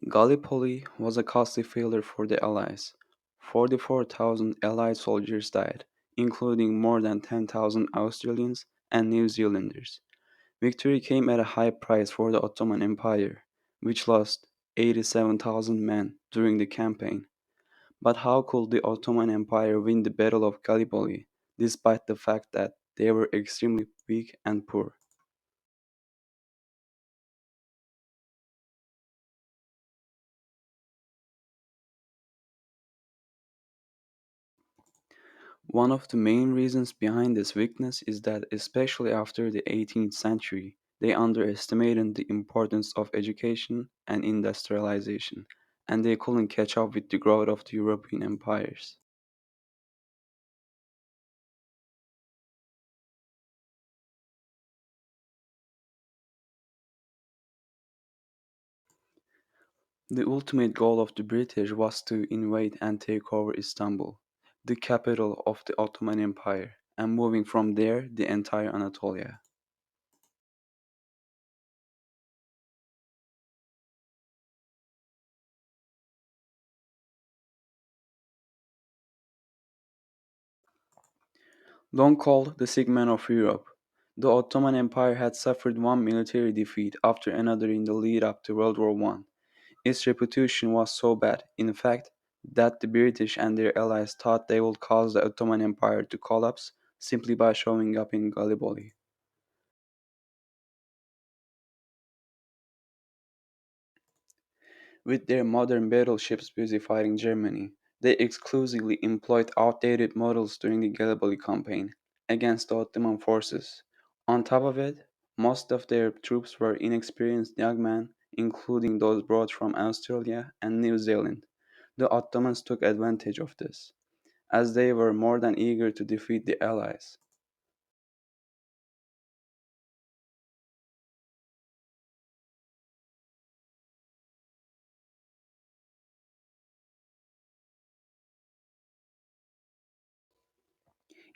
Gallipoli was a costly failure for the Allies. 44,000 Allied soldiers died, including more than 10,000 Australians and New Zealanders. Victory came at a high price for the Ottoman Empire, which lost 87,000 men during the campaign. But how could the Ottoman Empire win the Battle of Gallipoli, despite the fact that they were extremely weak and poor? One of the main reasons behind this weakness is that, especially after the 18th century, they underestimated the importance of education and industrialization, and they couldn't catch up with the growth of the European empires. The ultimate goal of the British was to invade and take over Istanbul, the capital of the Ottoman Empire, and moving from there the entire Anatolia. Long called the sick man of Europe, the Ottoman Empire had suffered one military defeat after another in the lead up to World War One. Its reputation was so bad, in fact, that the British and their allies thought they would cause the Ottoman Empire to collapse simply by showing up in Gallipoli. With their modern battleships busy fighting Germany, they exclusively employed outdated models during the Gallipoli campaign against the Ottoman forces. On top of it, most of their troops were inexperienced young men, including those brought from Australia and New Zealand. The Ottomans took advantage of this, as they were more than eager to defeat the Allies.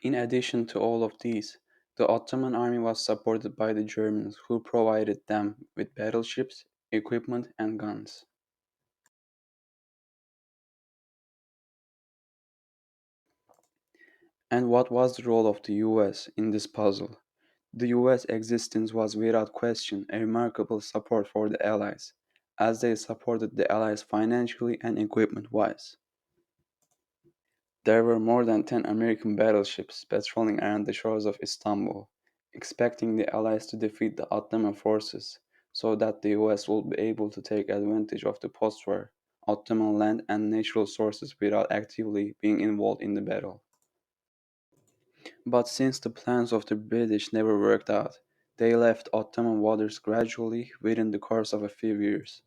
In addition to all of these, the Ottoman army was supported by the Germans, who provided them with battleships, equipment, and guns. And what was the role of the US in this puzzle? The US existence was without question a remarkable support for the Allies, as they supported the Allies financially and equipment wise. There were more than 10 American battleships patrolling around the shores of Istanbul, expecting the Allies to defeat the Ottoman forces so that the US would be able to take advantage of the post war Ottoman land and natural sources without actively being involved in the battle. But since the plans of the British never worked out, they left Ottoman waters gradually within the course of a few years.